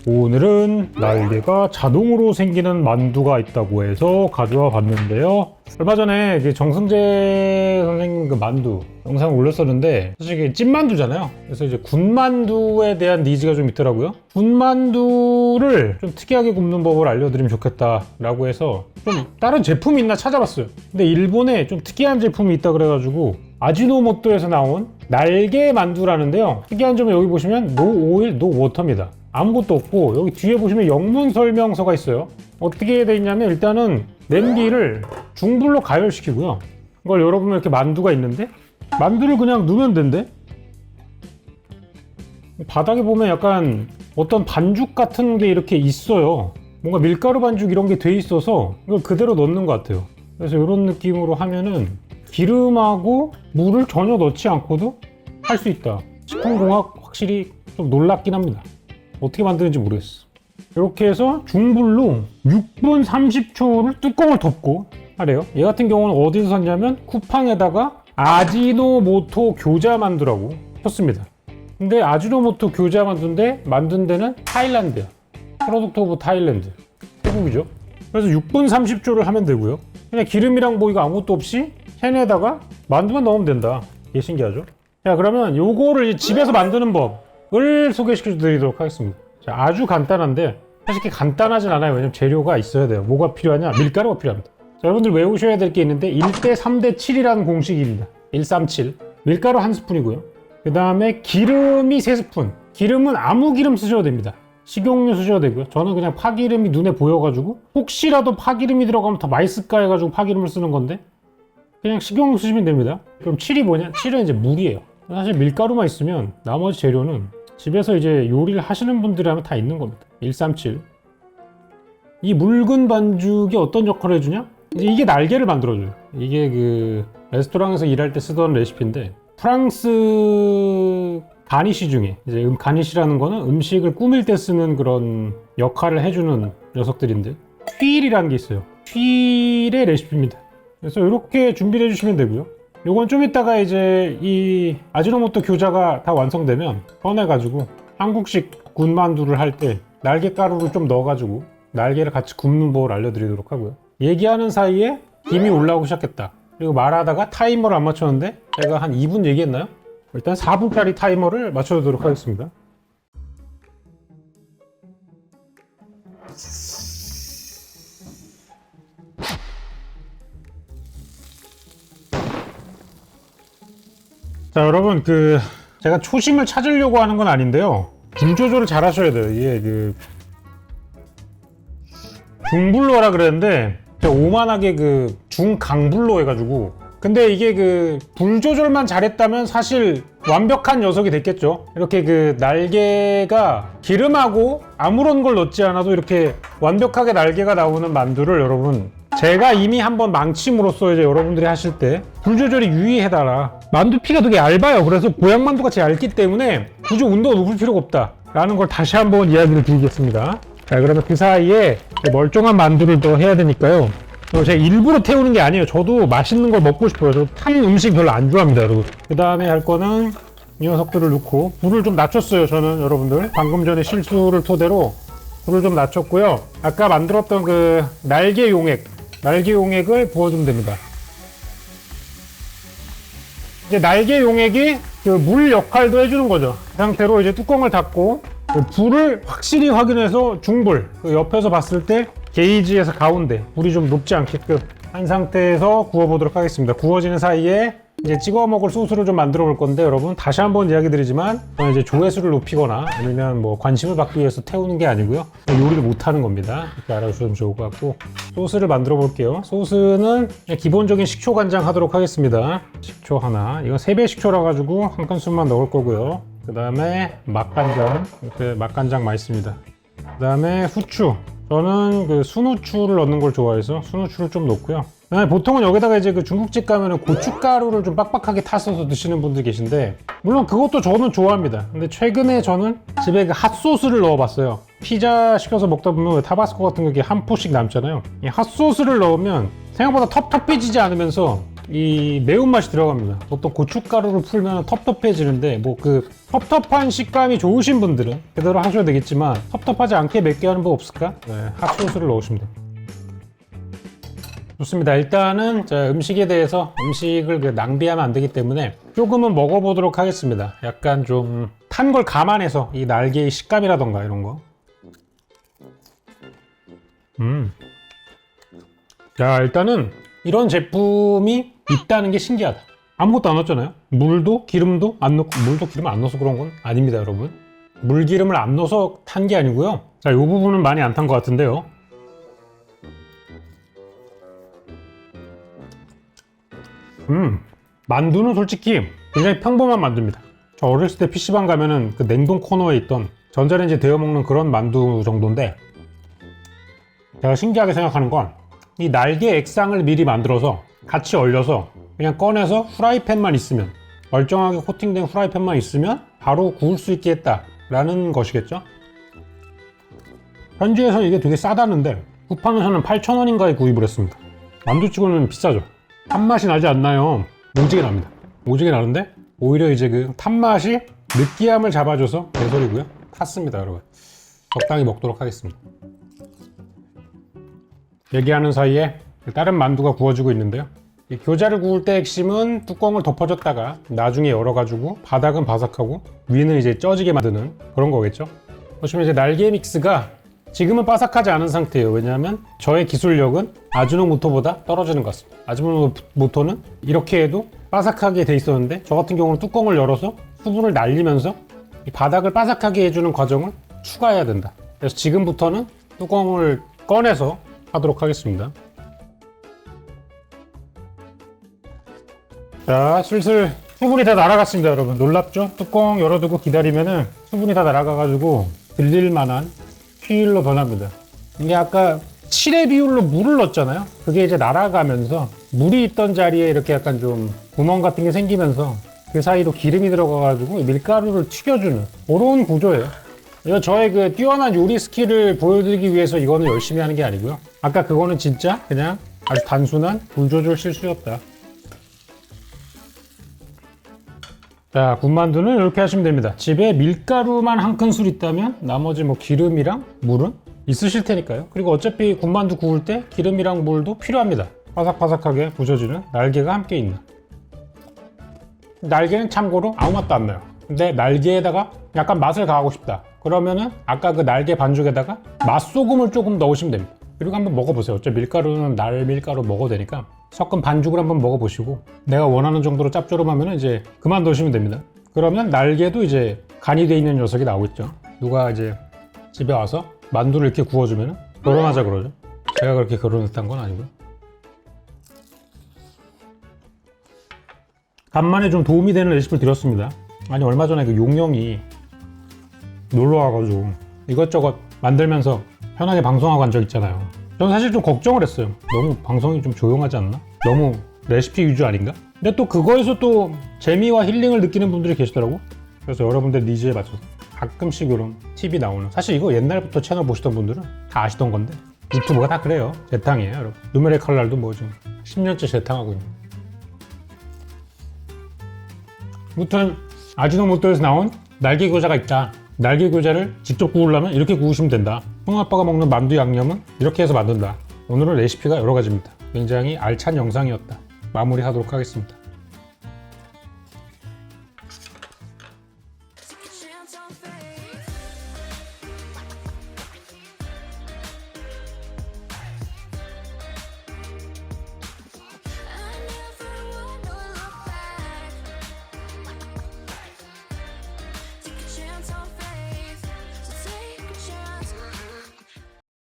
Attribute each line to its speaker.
Speaker 1: 오늘은 날개가 자동으로 생기는 만두가 있다고 해서 가져와 봤는데요. 얼마 전에 정승재 선생님 그 만두 영상 올렸었는데 사실 이게 찐만두잖아요. 그래서 이제 군만두에 대한 니즈가 좀 있더라고요. 군만두를 좀 특이하게 굽는 법을 알려드리면 좋겠다라고 해서 좀 다른 제품이 있나 찾아봤어요. 근데 일본에 좀 특이한 제품이 있다 그래가지고 아지노모토에서 나온 날개 만두라는데요. 특이한 점은 여기 보시면 노 오일, 노 워터입니다. 아무것도 없고 여기 뒤에 보시면 영문 설명서가 있어요. 어떻게 돼 있냐면 일단은 냄비를 중불로 가열시키고요. 이걸 열어보면 이렇게 만두가 있는데 만두를 그냥 넣으면 된대. 바닥에 보면 약간 어떤 반죽 같은 게 이렇게 있어요. 뭔가 밀가루 반죽 이런 게 돼 있어서 이걸 그대로 넣는 것 같아요. 그래서 이런 느낌으로 하면은 기름하고 물을 전혀 넣지 않고도 할 수 있다. 식품공학 확실히 좀 놀랍긴 합니다. 어떻게 만드는지 모르겠어. 이렇게 해서 중불로 6분 30초를 뚜껑을 덮고 하래요. 얘 같은 경우는 어디서 샀냐면 쿠팡에다가 아지노모토 교자 만두라고 쳤습니다. 근데 아지노모토 교자 만두인데 만든 데는 타일란드야. 프로덕트 오브 타일랜드. 태국이죠. 그래서 6분 30초를 하면 되고요. 그냥 기름이랑 뭐 이거 아무것도 없이 캔에다가 만두만 넣으면 된다. 이게 신기하죠? 자, 그러면 요거를 집에서 만드는 법을 소개시켜 드리도록 하겠습니다. 자, 아주 간단한데 사실 이렇게 간단하진 않아요. 왜냐면 재료가 있어야 돼요. 뭐가 필요하냐? 밀가루가 필요합니다. 자, 여러분들 외우셔야 될 게 있는데 1대 3대 7이라는 공식입니다. 137 밀가루 1스푼이고요. 그 다음에 기름이 3스푼. 기름은 아무 기름 쓰셔도 됩니다. 식용유 쓰셔도 되고요. 저는 그냥 파기름이 눈에 보여가지고 혹시라도 파기름이 들어가면 더 맛있을까 해가지고 파기름을 쓰는 건데 그냥 식용유 쓰시면 됩니다. 그럼 7이 뭐냐? 7은 이제 물이에요. 사실 밀가루만 있으면 나머지 재료는 집에서 이제 요리를 하시는 분들이 하면 다 있는 겁니다. 137. 이 묽은 반죽이 어떤 역할을 해주냐? 이제 이게 날개를 만들어줘요. 이게 그 레스토랑에서 일할 때 쓰던 레시피인데 프랑스 가니쉬 중에 이제 가니쉬라는 거는 음식을 꾸밀 때 쓰는 그런 역할을 해주는 녀석들인데 휘일이라는 게 있어요. 휘일의 레시피입니다. 그래서 이렇게 준비를 해주시면 되고요. 요건 좀 이따가 이제 이 아지노모토 교자가 다 완성되면 꺼내가지고 한국식 군만두를 할 때 날개가루를 좀 넣어가지고 날개를 같이 굽는 법을 알려드리도록 하고요. 얘기하는 사이에 김이 올라오기 시작했다. 그리고 말하다가 타이머를 안 맞췄는데 제가 한 2분 얘기했나요? 일단 4분짜리 타이머를 맞춰주도록 하겠습니다. 자, 여러분 제가 초심을 찾으려고 하는 건 아닌데요. 불 조절을 잘 하셔야 돼요. 이게 중불로 하라 그랬는데 제가 오만하게 중강불로 해가지고 근데 이게 불 조절만 잘했다면 사실 완벽한 녀석이 됐겠죠. 이렇게 날개가 기름하고 아무런 걸 넣지 않아도 이렇게 완벽하게 날개가 나오는 만두를 여러분 제가 이미 한번 망침으로써 이제 여러분들이 하실 때 불 조절이 유의해달라. 만두피가 되게 얇아요. 그래서 고향 만두가 제일 얇기 때문에 굳이 온도가 높을 필요가 없다 라는 걸 다시 한번 이야기를 드리겠습니다. 자, 그러면 그 사이에 멀쩡한 만두를 더 해야 되니까요. 제가 일부러 태우는 게 아니에요. 저도 맛있는 걸 먹고 싶어요. 저 탄 음식 별로 안 좋아합니다, 여러분. 그 다음에 할 거는 이 녀석들을 넣고 불을 좀 낮췄어요, 저는 여러분들. 방금 전에 실수를 토대로 불을 좀 낮췄고요. 아까 만들었던 날개 용액을 부어주면 됩니다. 이제 날개 용액이 물 역할도 해주는 거죠. 그 상태로 이제 뚜껑을 닫고 불을 확실히 확인해서 중불, 옆에서 봤을 때 게이지에서 가운데 불이 좀 높지 않게끔 한 상태에서 구워보도록 하겠습니다. 구워지는 사이에 이제 찍어 먹을 소스를 좀 만들어 볼 건데 여러분 다시 한번 이야기 드리지만 저는 이제 조회수를 높이거나 아니면 뭐 관심을 받기 위해서 태우는 게 아니고요. 요리를 못 하는 겁니다. 이렇게 알아주시면 좋을 것 같고 소스를 만들어 볼게요. 소스는 그냥 기본적인 식초 간장 하도록 하겠습니다. 식초 하나. 이건 3배 식초라 가지고 한 큰술만 넣을 거고요. 그 다음에 맛간장. 이렇게 맛간장 맛있습니다. 그 다음에 후추. 저는 순후추를 넣는 걸 좋아해서 순후추를 좀 넣고요. 보통은 여기다가 이제 중국집 가면은 고춧가루를 좀 빡빡하게 타서 드시는 분들 계신데 물론 그것도 저는 좋아합니다. 근데 최근에 저는 집에 핫소스를 넣어봤어요. 피자 시켜서 먹다 보면 왜 타바스코 같은 게 한 포씩 남잖아요. 이 핫소스를 넣으면 생각보다 텁텁해지지 않으면서 이 매운맛이 들어갑니다. 보통 고춧가루를 풀면 텁텁해지는데 뭐 그 텁텁한 식감이 좋으신 분들은 그대로 하셔도 되겠지만 텁텁하지 않게 맵게 하는 법 없을까? 네, 핫소스를 넣으시면 됩니다. 좋습니다. 일단은 음식에 대해서 음식을 낭비하면 안 되기 때문에 조금은 먹어보도록 하겠습니다. 약간 좀 탄 걸 감안해서 이 날개의 식감이라던가 이런 거. 자, 일단은 이런 제품이 있다는 게 신기하다. 아무것도 안 넣었잖아요. 물도 기름도 안 넣고, 물도 기름 안 넣어서 그런 건 아닙니다, 여러분. 물기름을 안 넣어서 탄 게 아니고요. 자, 이 부분은 많이 안 탄 것 같은데요. 만두는 솔직히 굉장히 평범한 만두입니다. 저 어렸을 때 PC방 가면은 그 냉동 코너에 있던 전자레인지에 데워 먹는 그런 만두 정도인데, 제가 신기하게 생각하는 건 이 날개 액상을 미리 만들어서 같이 얼려서 그냥 꺼내서 후라이팬만 있으면, 멀쩡하게 코팅된 후라이팬만 있으면 바로 구울 수 있게 했다라는 것이겠죠. 현지에서는 이게 되게 싸다는데 쿠팡에서는 8,000원인가에 구입을 했습니다. 만두치고는 비싸죠. 탄맛이 나지 않나요? 오지게 납니다. 오지게 나는데 오히려 이제 그 탄맛이 느끼함을 잡아줘서 개소리고요. 탔습니다, 여러분. 적당히 먹도록 하겠습니다. 얘기하는 사이에 다른 만두가 구워지고 있는데요. 이 교자를 구울 때 핵심은 뚜껑을 덮어줬다가 나중에 열어가지고 바닥은 바삭하고 위는 이제 쪄지게 만드는 그런 거겠죠. 보시면 이제 날개 믹스가 지금은 바삭하지 않은 상태예요. 왜냐하면 저의 기술력은 아주노모토보다 떨어지는 것 같습니다. 아주노모토는 이렇게 해도 바삭하게 돼 있었는데 저 같은 경우는 뚜껑을 열어서 수분을 날리면서 이 바닥을 바삭하게 해주는 과정을 추가해야 된다. 그래서 지금부터는 뚜껑을 꺼내서 하도록 하겠습니다. 자, 슬슬 수분이 다 날아갔습니다, 여러분. 놀랍죠? 뚜껑 열어두고 기다리면은 수분이 다 날아가가지고 들릴만한 휘일로 변합니다. 이게 아까 7의 비율로 물을 넣었잖아요. 그게 이제 날아가면서 물이 있던 자리에 이렇게 약간 좀 구멍 같은 게 생기면서 그 사이로 기름이 들어가가지고 밀가루를 튀겨주는 그런 구조예요. 이거 저의 그 뛰어난 요리 스킬을 보여드리기 위해서 이거는 열심히 하는 게 아니고요. 아까 그거는 진짜 그냥 아주 단순한 불 조절 실수였다. 자, 군만두는 이렇게 하시면 됩니다. 집에 밀가루만 한 큰술 있다면 나머지 뭐 기름이랑 물은 있으실 테니까요. 그리고 어차피 군만두 구울 때 기름이랑 물도 필요합니다. 바삭바삭하게 부서지는 날개가 함께 있는. 날개는 참고로 아무 맛도 안 나요. 근데 날개에다가 약간 맛을 가하고 싶다. 그러면은 아까 그 날개 반죽에다가 맛소금을 조금 넣으시면 됩니다. 그리고 한번 먹어보세요. 어차피 밀가루는 날 밀가루 먹어도 되니까 섞은 반죽을 한번 먹어보시고 내가 원하는 정도로 짭조름하면 이제 그만 넣으시면 됩니다. 그러면 날개도 이제 간이 돼 있는 녀석이 나오겠죠. 누가 이제 집에 와서 만두를 이렇게 구워주면 결혼하자 그러죠. 제가 그렇게 결혼했던 건 아니고요. 간만에 좀 도움이 되는 레시피를 드렸습니다. 아니, 얼마 전에 그 용영이 놀러 와가지고 이것저것 만들면서 편하게 방송하고 한 적 있잖아요. 저는 사실 좀 걱정을 했어요. 너무 방송이 좀 조용하지 않나? 너무 레시피 위주 아닌가? 근데 또 그거에서 또 재미와 힐링을 느끼는 분들이 계시더라고. 그래서 여러분들 니즈에 맞춰서 가끔씩 이런 팁이 나오는, 사실 이거 옛날부터 채널 보시던 분들은 다 아시던 건데 유튜브가 다 그래요. 재탕이에요, 여러분. 누메레 칼날도 뭐 지금 10년째 재탕하고 있는. 아무튼 아지노모토에서 나온 날개 교자가 있다. 날개 교자를 직접 구우려면 이렇게 구우시면 된다. 형아빠가 먹는 만두 양념은 이렇게 해서 만든다. 오늘은 레시피가 여러 가지입니다. 굉장히 알찬 영상이었다. 마무리하도록 하겠습니다.